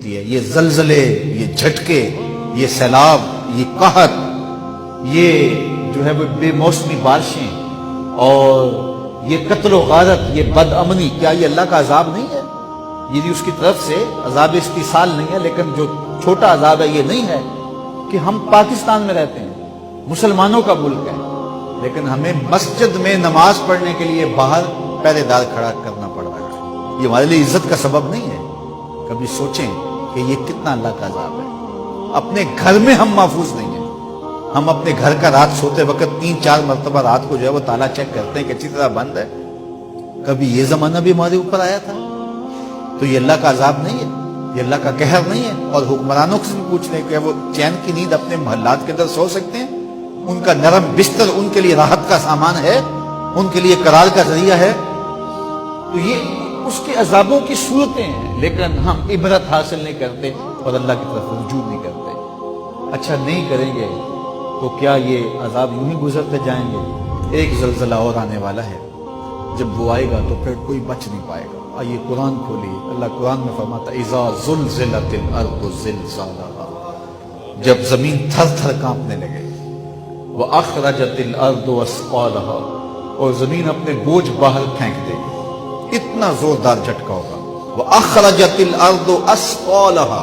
ہوتی ہے، یہ زلزلے، یہ جھٹکے، یہ سیلاب، یہ قحط، یہ جو ہے وہ بے موسمی بارشیں اور یہ قتل و غارت، یہ بد امنی، کیا یہ اللہ کا عذاب نہیں ہے؟ یہ بھی اس کی طرف سے عذاب استیصال نہیں ہے، لیکن جو چھوٹا عذاب ہے یہ نہیں ہے کہ ہم پاکستان میں رہتے ہیں، مسلمانوں کا ملک ہے، لیکن ہمیں مسجد میں نماز پڑھنے کے لیے باہر پہرے دار کھڑا کرنا پڑ رہا ہے۔ یہ ہمارے لیے عزت کا سبب نہیں ہے؟ کبھی سوچیں کہ یہ کتنا اللہ کا عذاب ہے۔ اپنے گھر میں ہم محفوظ نہیں ہیں، ہم اپنے گھر کا رات سوتے وقت 3-4 مرتبہ رات کو جو ہے وہ تالا چیک کرتے ہیں کہ اچھی طرح بند ہے۔ کبھی یہ زمانہ بھی ہمارے اوپر آیا تھا؟ تو یہ اللہ کا عذاب نہیں ہے؟ یہ اللہ کا قہر نہیں ہے؟ اور حکمرانوں سے بھی پوچھ لیں کہ وہ چین کی نیند اپنے محلات کے اندر سو سکتے ہیں؟ ان کا نرم بستر ان کے لیے راحت کا سامان ہے، ان کے لیے قرار کا ذریعہ ہے؟ تو یہ اس کے عذابوں کی صورتیں ہیں، لیکن ہم عبرت حاصل نہیں کرتے اور اللہ کی طرف رجوع نہیں کرتے۔ اچھا نہیں کریں گے تو کیا یہ عذاب یوں ہی گزرتے جائیں گے؟ ایک زلزلہ اور آنے والا ہے، جب وہ آئے گا تو پھر کوئی بچ نہیں پائے گا۔ آئیے قرآن کھولیے، اللہ قرآن میں فرماتا ہے اذا زلزلت الارض زلزالها، جب زمین تھر تھر کانپنے لگے، واخرجت الارض اثقالها، اور زمین اپنے بوجھ باہر پھینک دے گی، اتنا زوردار جھٹکا ہوگا۔ واخرجت الارض اثقالها،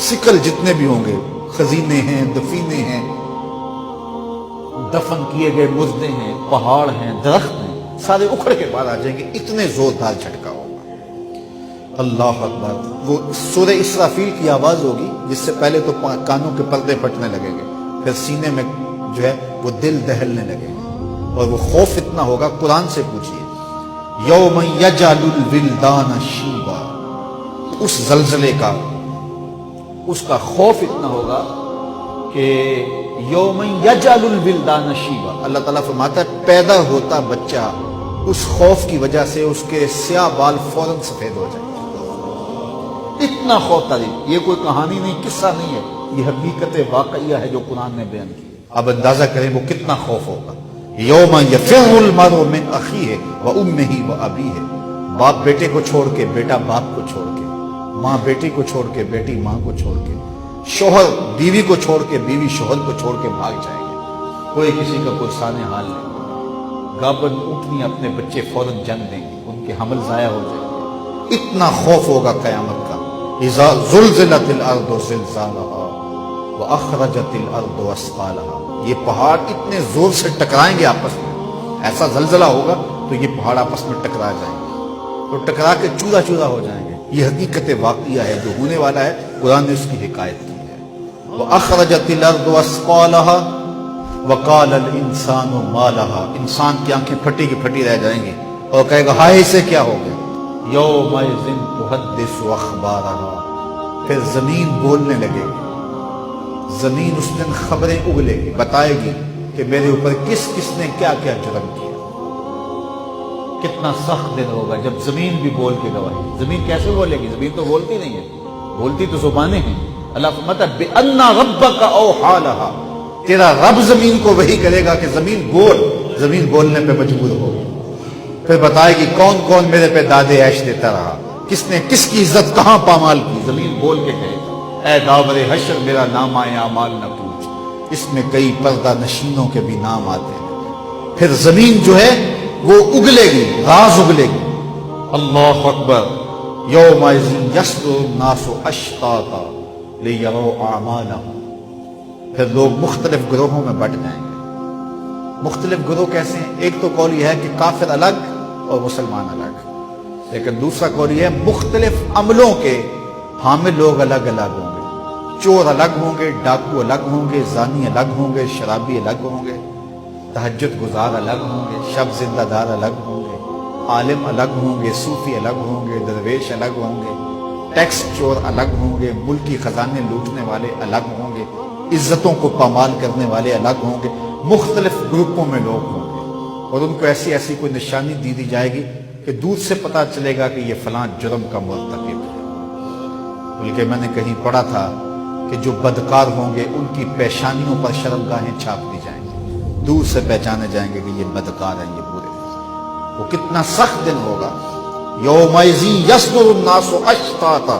سکل جتنے بھی ہوں گے، خزینے ہیں، دفینے ہیں، دفن کیے گئے مردے ہیں، پہاڑ ہیں، درخت ہیں، سارے اکھڑ کے باہر آ جائیں گے، اتنے زوردار جھٹکا ہوگا۔ اللہ اکبر۔ وہ سورہ اسرافیل کی آواز ہوگی، جس سے پہلے تو کانوں کے پردے پھٹنے لگیں گے، پھر سینے میں جو ہے وہ دل دہلنے لگے گا، اور وہ خوف اتنا ہوگا، قرآن سے پوچھئے یوم یجعل الولدان شیبا، اس زلزلے کا، اس کا خوف اتنا ہوگا کہ یوم یجعل الولدان شیبا، اللہ تعالیٰ فرماتا ہے پیدا ہوتا بچہ اس خوف کی وجہ سے اس کے سیاہ بال فوراً سفید ہو جائیں گے۔ اتنا خوف تاریخ، یہ کوئی کہانی نہیں، قصہ نہیں ہے، یہ حقیقت واقعیہ ہے جو قرآن نے بیان کی۔ اب اندازہ کریں وہ کتنا خوف ہوگا۔ یوم یفر المرء من اخیہ وامہ وابیہ، باپ بیٹے کو چھوڑ کے، بیٹا باپ کو چھوڑ کے، ماں بیٹی کو چھوڑ کے، بیٹی ماں کو چھوڑ کے، شوہر بیوی کو چھوڑ کے، بیوی شوہر کو چھوڑ کے بھاگ جائیں گے، کوئی کسی کا پرسان حال نہیں۔ گابن اونٹنی اپنے بچے فوراً جن دیں گے، ان کے حمل ضائع ہو جائیں گے۔ اتنا خوف ہوگا قیامت کا۔ اذا زلزلت الارض زلزالها واخرجت الارض اثقالها، یہ پہاڑ اتنے زور سے ٹکرائیں گے آپس میں، ایسا زلزلہ ہوگا تو یہ پہاڑ آپس میں ٹکرا جائیں گے، تو ٹکرا کے چورا چورا ہو جائیں گے۔ یہ حقیقت واقعہ ہے جو ہونے والا ہے، قرآن نے اس کی حکایت کی ہے۔ وَأَخْرَجَتِ الْأَرْضُ أَثْقَالَهَا وَقَالَ الْإِنسَانُ مَا لَهَا، انسان کی آنکھیں پھٹی کی پھٹی رہ جائیں گی اور کہے گا ہائے اسے کیا ہو گیا۔ يَوْمَئِذٍ تُحَدِّثُ أَخْبَارَهَا، پھر زمین بولنے لگے گی، زمین اس دن خبریں اگلے گی، بتائے گی کہ میرے اوپر کس کس نے کیا کیا جرم کیا۔ کتنا سخت دن ہوگا جب زمین بھی بول کے گواہی۔ زمین کیسے بولے گی؟ زمین تو بولتی نہیں ہے، بولتی تو زبانیں ہیں۔ اللہ فرماتا ہے بِأَنَّ رَبَّكَ أَوْحَىٰ لَهَا، تیرا رب زمین کو وحی کرے گا کہ زمین بول، زمین بولنے پہ مجبور ہوگی، پھر بتائے گی کون کون میرے پہ دادے عیش دیتا رہا، کس نے کس کی عزت کہاں پامال کی۔ زمین بول کے کہے گا اے داور حشر میرا نام اعمال نہ پوچھ، اس میں کئی پردہ نشینوں کے بھی نام آتے ہیں۔ پھر زمین جو ہے وہ اگلے گی، راز اگلے گی۔ اللہ اکبر۔ یومئذ یصدر الناس اشتاتا لیروا اعمالهم، پھر لوگ مختلف گروہوں میں بٹ جائیں گے۔ مختلف گروہ کیسے ہیں؟ ایک تو قول یہ ہے کہ کافر الگ اور مسلمان الگ، لیکن دوسرا قول یہ ہے مختلف عملوں کے حامل لوگ الگ الگ ہوں گے، چور الگ ہوں گے، ڈاکو الگ ہوں گے، زانی الگ ہوں گے، شرابی الگ ہوں گے، تہجد گزار الگ ہوں گے، شب زندہ دار الگ ہوں گے، عالم الگ ہوں گے، صوفی الگ ہوں گے، درویش الگ ہوں گے، ٹیکس چور الگ ہوں گے، ملکی خزانے لوٹنے والے الگ ہوں گے، عزتوں کو پامال کرنے والے الگ ہوں گے۔ مختلف گروپوں میں لوگ ہوں گے اور ان کو ایسی ایسی کوئی نشانی دی جائے گی کہ دور سے پتہ چلے گا کہ یہ فلاں جرم کا مرتکب ہے۔ بلکہ میں نے کہیں پڑھا تھا کہ جو بدکار ہوں گے ان کی پیشانیوں پر شرمگاہیں چھاپ دی جائیں گی، دور سے پہچانے جائیں گے کہ یہ بدکار ہیں، یہ برے ہیں۔ وہ کتنا سخت دن ہوگا۔ یومئذ یصدر الناس اشتاتا